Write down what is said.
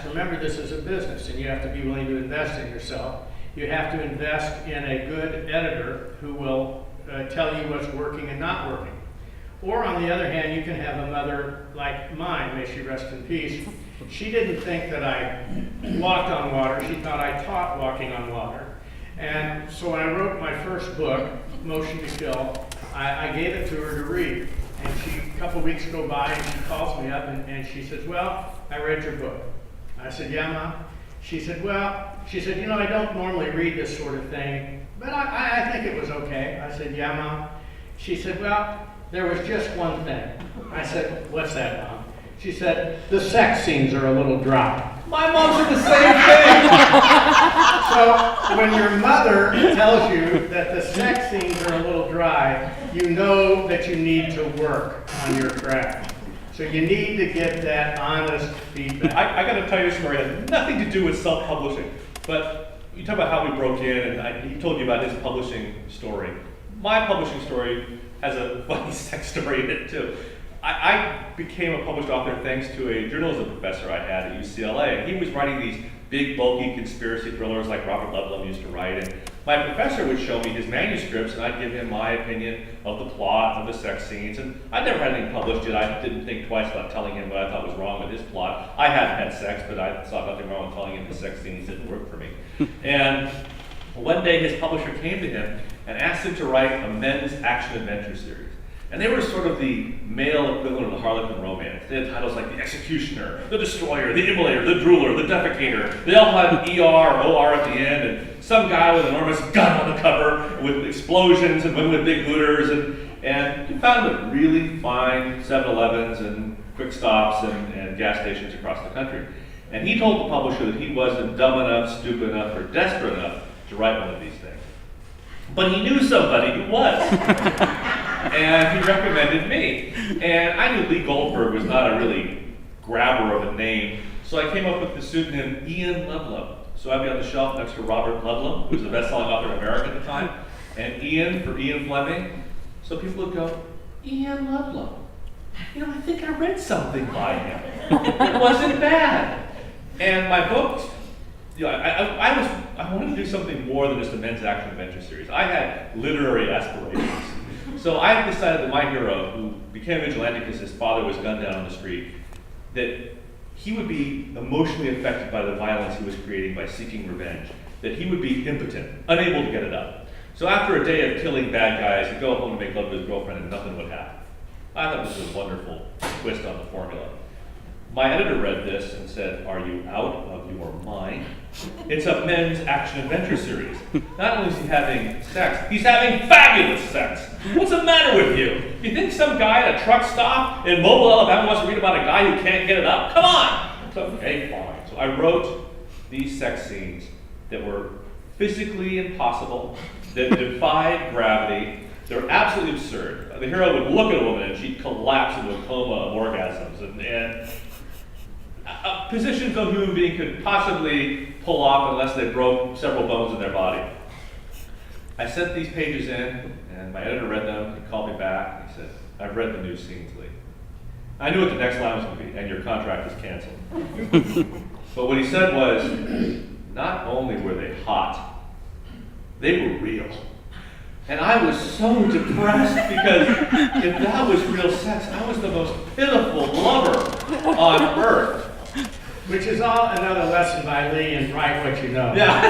Remember, this is a business, and you have to be willing to invest in yourself. You have to invest in a good editor who will tell you what's working and not working. Or on the other hand, you can have a mother like mine, may she rest in peace. She didn't think that I walked on water, she thought I taught walking on water. And so when I wrote my first book, Motion to Kill, I gave it to her to read. And a couple weeks go by and she calls me up and she says, well, I read your book. I said, yeah, Mom. She said, you know, I don't normally read this sort of thing, but I think it was okay. I said, yeah, Mom. She said, well, there was just one thing. I said, what's that, Mom? She said, the sex scenes are a little dry. My mom said the same thing. So when your mother tells you that the sex scenes are a little dry, you know that you need to work on your craft. So you need to get that honest feedback. I got to tell you a story that has nothing to do with self-publishing, but you talk about how we broke in, and he told you about his publishing story. My publishing story has a funny sex story in it too. I became a published author thanks to a journalism professor I had at UCLA, and he was writing these big, bulky conspiracy thrillers like Robert Ludlum used to write, and my professor would show me his manuscripts, and I'd give him my opinion of the plot, of the sex scenes, and I never had anything published yet. I didn't think twice about telling him what I thought was wrong with his plot. I hadn't had sex, but I saw nothing wrong with telling him the sex scenes didn't work for me. And one day his publisher came to him and asked him to write a men's action-adventure series. And they were sort of the male equivalent of the Harlequin romance. They had titles like The Executioner, The Destroyer, The Immolator, The Drooler, The Defecator. They all had ER or OR at the end, and some guy with an enormous gun on the cover with explosions and women with big hooters. And you found them at really fine 7-Elevens and quick stops and gas stations across the country. And he told the publisher that he wasn't dumb enough, stupid enough, or desperate enough to write one of these things. But he knew somebody who was. And he recommended me. And I knew Lee Goldberg was not a really grabber of a name, so I came up with the pseudonym Ian Ludlum. So I'd be on the shelf next to Robert Ludlum, who was the best-selling author in America at the time, and Ian for Ian Fleming. So people would go, Ian Ludlum. You know, I think I read something by him. It wasn't bad. And my books, you know, I wanted to do something more than just a men's action-adventure series. I had literary aspirations. So I decided that my hero, who became a vigilante because his father was gunned down on the street, that he would be emotionally affected by the violence he was creating by seeking revenge, that he would be impotent, unable to get it up. So after a day of killing bad guys, he'd go home and make love to his girlfriend and nothing would happen. I thought this was a wonderful twist on the formula. My editor read this and said, are you out of your mind? It's a men's action-adventure series. Not only is he having sex, he's having fabulous sex. What's the matter with you? You think some guy at a truck stop in Mobile, Alabama wants to read about a guy who can't get it up? Come on! So, okay, fine. So I wrote these sex scenes that were physically impossible, that defied gravity. They're absolutely absurd. The hero would look at a woman and she'd collapse into a coma of orgasms. And positions no human being could possibly pull off unless they broke several bones in their body. I sent these pages in, and my editor read them. He called me back. He said, I've read the new scenes, Lee. I knew what the next line was going to be, and your contract is canceled. But what he said was, not only were they hot, they were real. And I was so depressed because if that was real sex, I was the most pitiful lover on earth. Which is all another lesson by Lee in Write What You Know. Yeah.